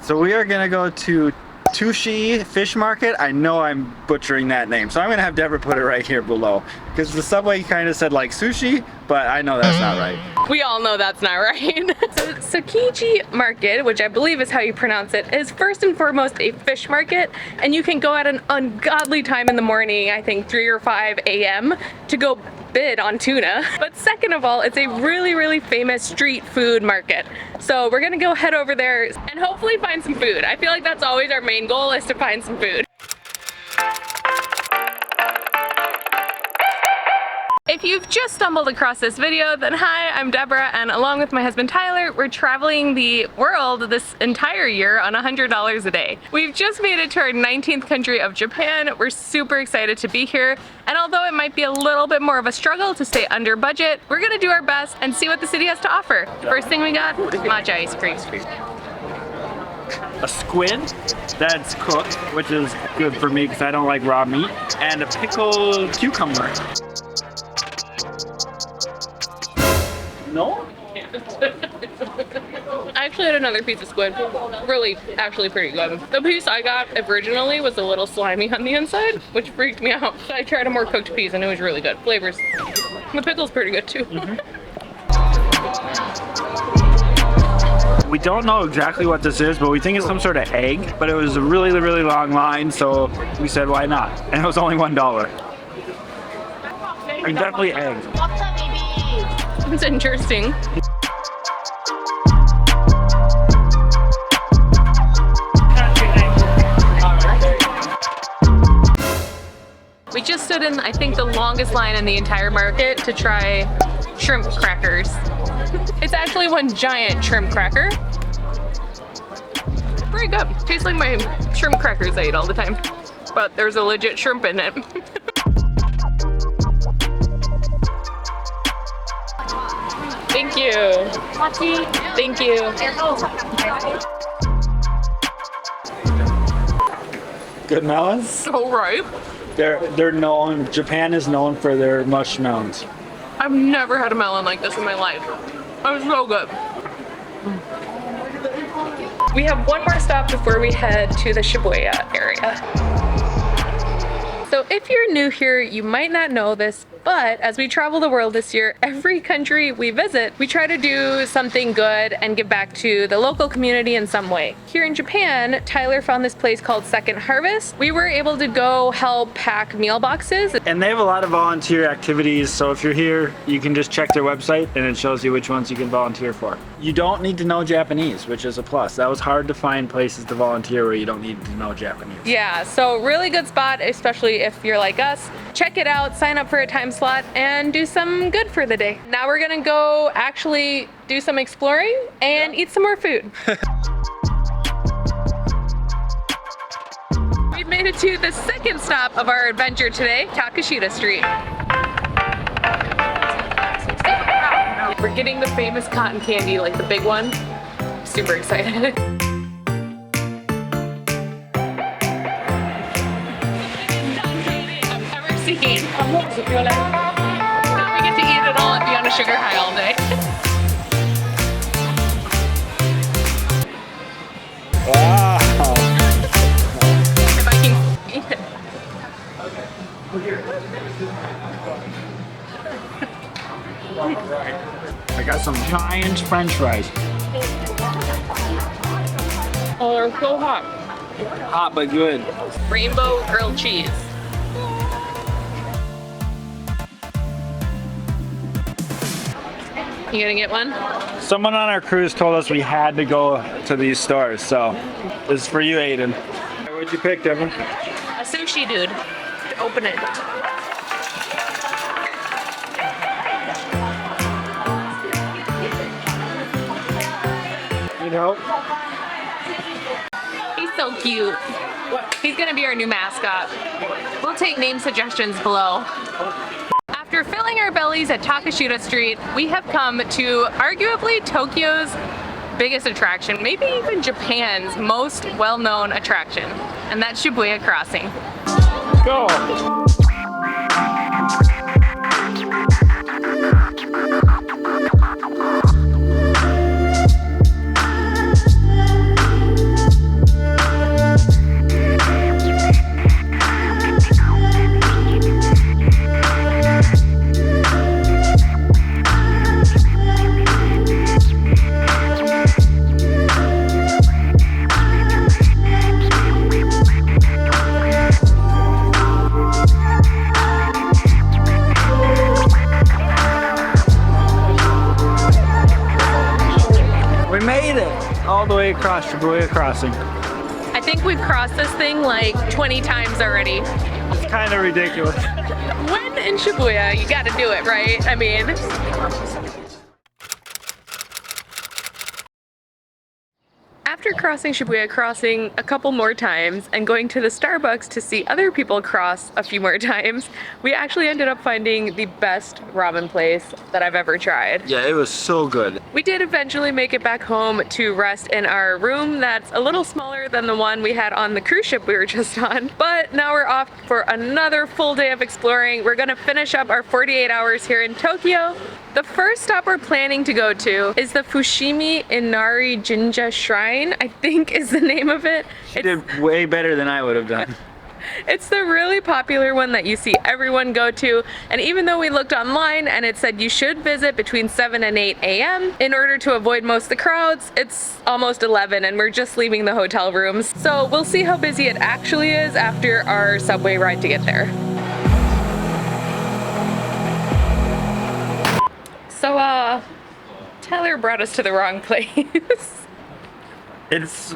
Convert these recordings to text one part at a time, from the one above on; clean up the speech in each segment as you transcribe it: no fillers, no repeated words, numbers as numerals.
So we are gonna go to Tsukiji Fish Market. I know I'm butchering that name, so I'm gonna have Deborah put it right here below, because the subway kind of said like sushi, but I know that's not right. We all know that's not right. So Tsukiji Market, which I believe is how you pronounce it, is first and foremost a fish market, and you can go at an ungodly time in the morning, I think 3 or 5 a.m. to go bid on tuna. But second of all, it's a really famous street food market. So we're gonna go head over there and hopefully find some food. I feel like that's always our main goal, is to find some food. If you've just stumbled across this video, then hi, I'm Deborah, and along with my husband Tyler, we're traveling the world this entire year on $100 a day. We've just made it to our 19th country of Japan. We're super excited to be here, and although it might be a little bit more of a struggle to stay under budget, we're gonna do our best and see what the city has to offer. First thing we got, matcha ice cream. A squid that's cooked, which is good for me because I don't like raw meat, and a pickled cucumber. No? I actually had another piece of squid. Really, actually pretty good. The piece I got originally was a little slimy on the inside, which freaked me out. So I tried a more cooked piece and it was really good. Flavors. The pickle's pretty good too. We don't know exactly what this is, but we think it's some sort of egg, but it was a really long line, so we said why not? And it was only $1. And definitely eggs. It's interesting. We just stood in, I think, the longest line in the entire market to try shrimp crackers. It's actually one giant shrimp cracker. Pretty good. Tastes like my shrimp crackers I eat all the time. But there's a legit shrimp in it. Thank you. Thank you. Good melons? So ripe. They're known, Japan is known for their mush melons. I've never had a melon like this in my life. It was so good. We have one more stop before we head to the Shibuya area. So if you're new here, you might not know this, but as we travel the world this year, every country we visit, we try to do something good and give back to the local community in some way. Here in Japan, Tyler found this place called Second Harvest. We were able to go help pack meal boxes. And they have a lot of volunteer activities, so if you're here, you can just check their website and it shows you which ones you can volunteer for. You don't need to know Japanese, which is a plus. That was hard to find places to volunteer where you don't need to know Japanese. Yeah, so really good spot, especially if you're like us. Check it out, sign up for a time slot, and do some good for the day. Now we're gonna go actually do some exploring and eat some more food. We've made it to the second stop of our adventure today, Takeshita Street. We're getting the famous cotton candy, like the big one. Super excited. Now we get to eat it all and be on a sugar high all day. Wow! If I can eat it. I got some giant French fries. Oh, they're so hot. Hot but good. Rainbow grilled cheese. You gonna get one? Someone on our cruise told us we had to go to these stores, so this is for you, Aiden. What'd you pick, Devin? A sushi dude. Open it. Need help? He's so cute. He's gonna be our new mascot. We'll take name suggestions below. After filling our bellies at Takeshita Street, we have come to arguably Tokyo's biggest attraction, maybe even Japan's most well-known attraction, and that's Shibuya Crossing. Go! Shibuya crossing. I think we've crossed this thing like 20 times already. It's kind of ridiculous. When in Shibuya, you gotta do it, right? I mean. After crossing Shibuya Crossing a couple more times and going to the Starbucks to see other people cross a few more times, we actually ended up finding the best ramen place that I've ever tried. Yeah, it was so good. We did eventually make it back home to rest in our room that's a little smaller than the one we had on the cruise ship we were just on. But now we're off for another full day of exploring. We're gonna finish up our 48 hours here in Tokyo. The first stop we're planning to go to is the Fushimi Inari Jinja Shrine, I think is the name of it. She did way better than I would have done. It's the really popular one that you see everyone go to, and even though we looked online and it said you should visit between 7 and 8 a.m. in order to avoid most of the crowds, it's almost 11 and we're just leaving the hotel rooms. So we'll see how busy it actually is after our subway ride to get there. So, Tyler brought us to the wrong place. It's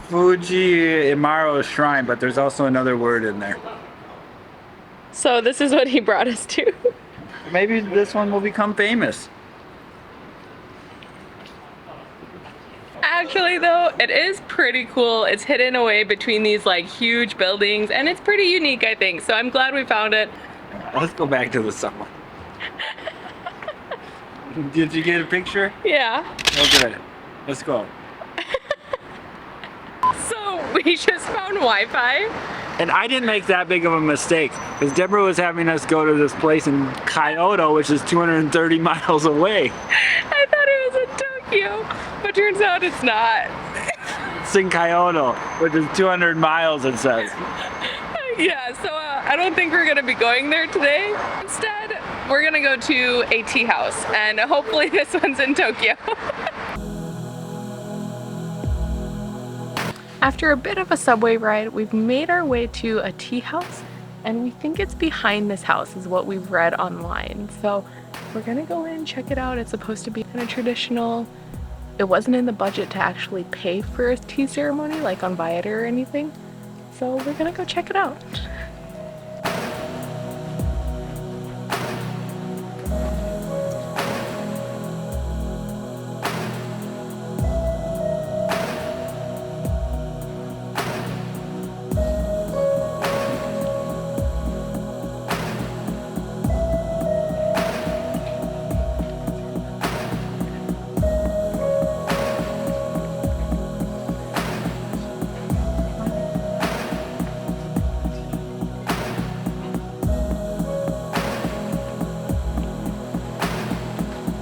Fuji Imaro Shrine, but there's also another word in there. So this is what he brought us to. Maybe this one will become famous. Actually though, it is pretty cool. It's hidden away between these like huge buildings and it's pretty unique, I think. So I'm glad we found it. Let's go back to the subway. Did you get a picture? Yeah. Oh good. Let's go. So we just found Wi-Fi. And I didn't make that big of a mistake because Deborah was having us go to this place in Kyoto, which is 230 miles away. I thought it was in Tokyo, but turns out it's not. It's in Kyoto, which is 200 miles, it says. Yeah, so I don't think we're gonna be going there today. Instead, we're gonna go to a tea house, and hopefully this one's in Tokyo. After a bit of a subway ride, we've made our way to a tea house, and we think it's behind this house is what we've read online. So we're gonna go in, check it out. It's supposed to be kind of traditional. It wasn't in the budget to actually pay for a tea ceremony, like on Viator or anything. So we're gonna go check it out.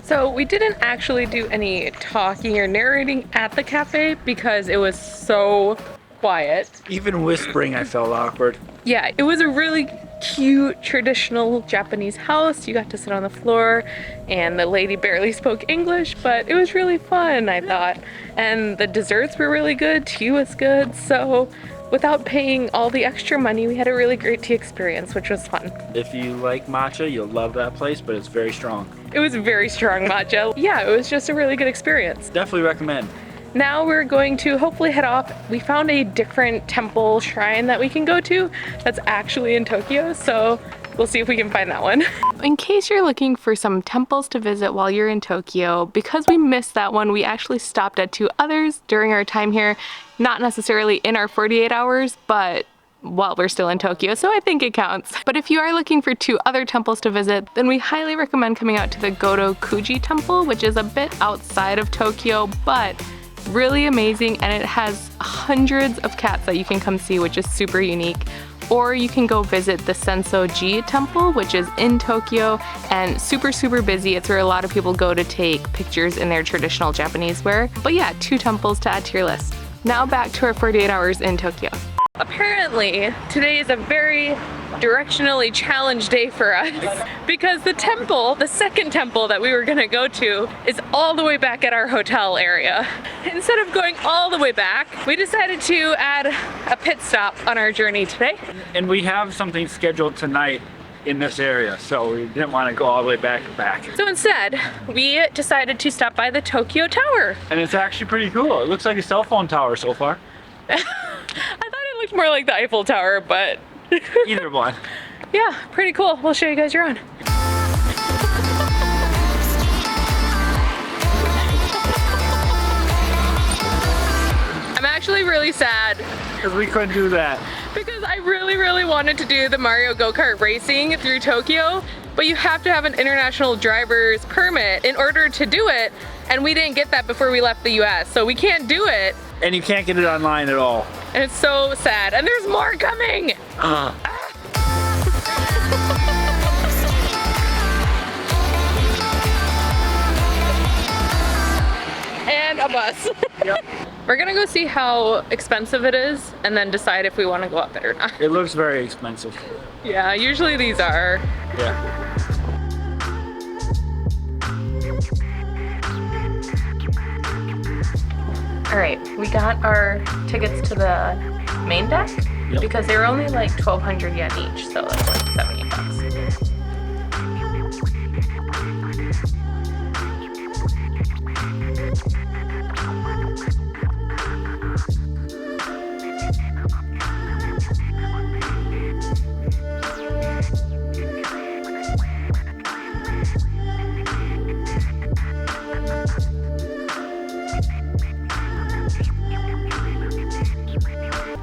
So we didn't actually do any talking or narrating at the cafe because it was so quiet. Even whispering, I felt awkward. Yeah, it was a really cute traditional Japanese house. You got to sit on the floor and the lady barely spoke English, but it was really fun, I thought. And the desserts were really good, tea was good, so without paying all the extra money, we had a really great tea experience, which was fun. If you like matcha, you'll love that place, but it's very strong. It was very strong matcha. Yeah, it was just a really good experience. Definitely recommend. Now we're going to hopefully head off. We found a different temple shrine that we can go to that's actually in Tokyo, so we'll see if we can find that one. In case you're looking for some temples to visit while you're in Tokyo, because we missed that one, we actually stopped at 2 others during our time here. Not necessarily in our 48 hours, but while we're still in Tokyo, so I think it counts. But if you are looking for 2 other temples to visit, then we highly recommend coming out to the Gotokuji temple, which is a bit outside of Tokyo, but really amazing, and it has hundreds of cats that you can come see, which is super unique. Or you can go visit the Senso temple, which is in Tokyo and super busy. It's where a lot of people go to take pictures in their traditional Japanese wear. But yeah, 2 temples to add to your list. Now back to our 48 hours in Tokyo. Apparently, today is a very directionally challenged day for us because the temple, the second temple that we were gonna go to, is all the way back at our hotel area. Instead of going all the way back, we decided to add a pit stop on our journey today. And we have something scheduled tonight in this area, so we didn't want to go all the way back and back. So instead, we decided to stop by the Tokyo Tower. And it's actually pretty cool. It looks like a cell phone tower so far. I thought it looked more like the Eiffel Tower, but... Either one. Yeah, pretty cool. We'll show you guys around. I'm actually really sad Because we couldn't do that. because I really wanted to do the Mario Kart Racing through Tokyo, but you have to have an international driver's permit in order to do it, and we didn't get that before we left the US, so we can't do it, And you can't get it online at all. and it's so sad. And there's more coming! And a bus. Yep. We're gonna go see how expensive it is and then decide if we want to go up it or not. It looks very expensive. Yeah, usually these are. Yeah. All right, we got our tickets to the main deck because they were only like 1,200 yen each, so that's like 70 bucks.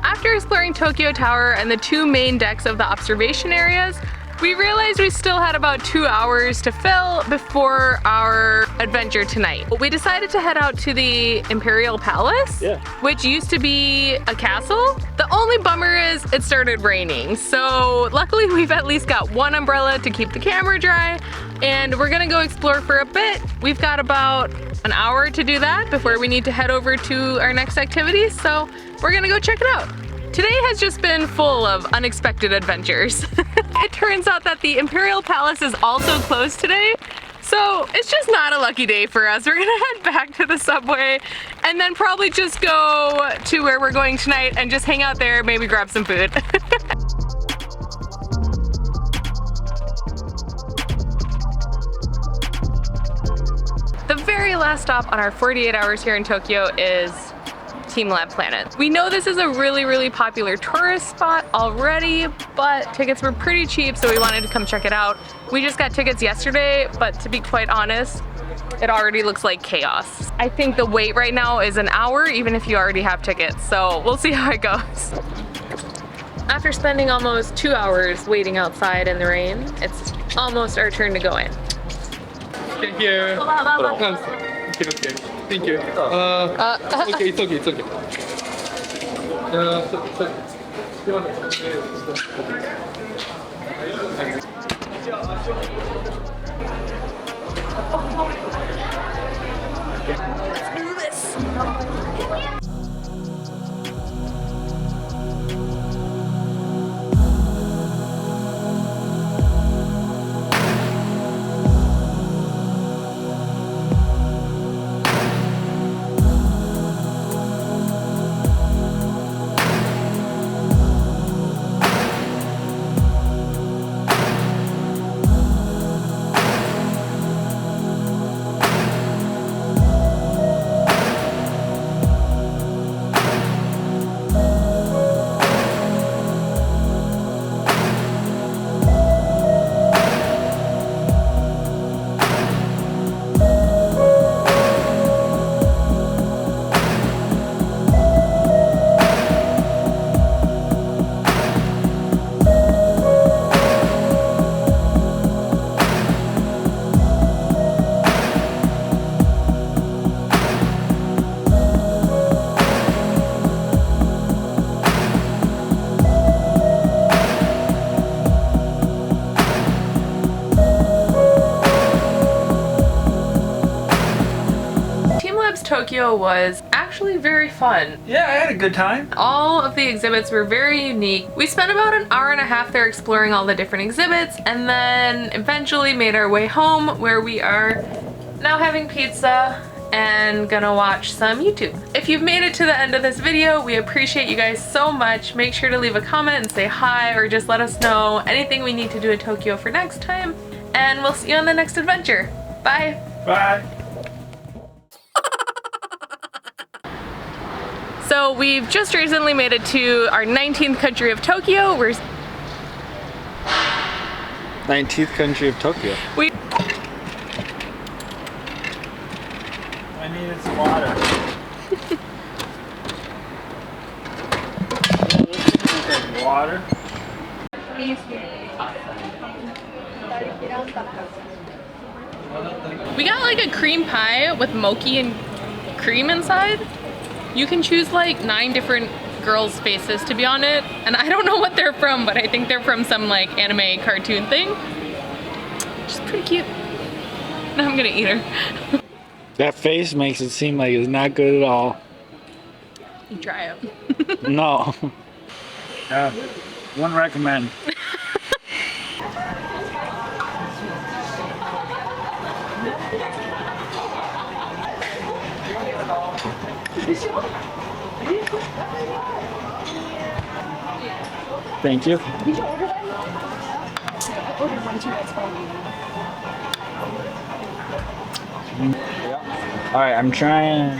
After exploring Tokyo Tower and the two main decks of the observation areas, we realized we still had about 2 hours to fill before our adventure tonight. We decided to head out to the Imperial Palace, which used to be a castle. The only bummer is it started raining, so luckily we've at least got one umbrella to keep the camera dry, and we're gonna go explore for a bit. We've got about an hour to do that before we need to head over to our next activity, so we're gonna go check it out. Today has just been full of unexpected adventures. It turns out that the Imperial Palace is also closed today, so it's just not a lucky day for us. We're gonna head back to the subway and then probably just go to where we're going tonight and just hang out there, maybe grab some food. The very last stop on our 48 hours here in Tokyo is TeamLab Planet. We know this is a really popular tourist spot already, but tickets were pretty cheap, so we wanted to come check it out. We just got tickets yesterday, but to be quite honest, it already looks like chaos. I think the wait right now is an hour, even if you already have tickets, so we'll see how it goes. After spending almost 2 hours waiting outside in the rain, it's almost our turn to go in. Thank you. Okay. Thank you. Okay, it's okay, it's okay. Let's do this. Tokyo was actually very fun. Yeah, I had a good time. All of the exhibits were very unique. We spent about an hour and a half there exploring all the different exhibits and then eventually made our way home where we are now having pizza and gonna watch some YouTube. if you've made it to the end of this video, we appreciate you guys so much. Make sure to leave a comment and say hi, or just let us know anything we need to do in Tokyo for next time. And we'll see you on the next adventure. Bye. Bye. So we've just recently made it to our 19th country of Tokyo. We're 19th country of Tokyo. I needed some water. Water. We got like a cream pie with mochi and cream inside. You can choose like 9 different girls' faces to be on it, and I don't know what they're from, but I think they're from some like anime cartoon thing. She's pretty cute. Now I'm gonna eat her. That face makes it seem like it's not good at all. You try it. No. Wouldn't recommend. Thank you. Did you order them? I ordered one too, that's fine. Alright, I'm trying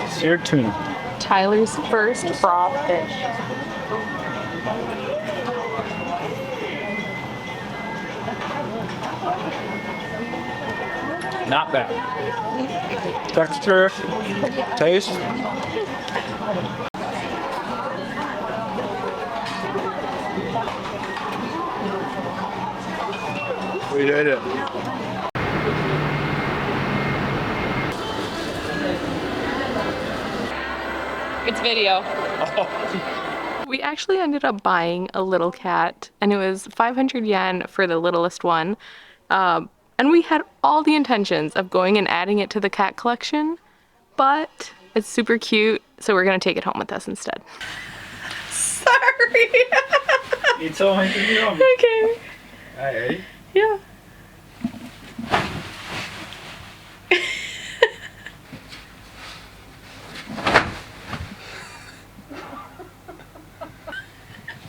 seared tuna. Tyler's first raw fish. Not bad. Texture, taste. We did it. It's video. We actually ended up buying a little cat, and it was 500 yen for the littlest one. And we had all the intentions of going and adding it to the cat collection, but it's super cute, so we're gonna take it home with us instead. Sorry. You told me to do them. Okay. Hey. Yeah.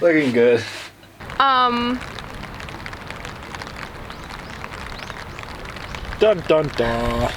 Looking good. Dun dun dun.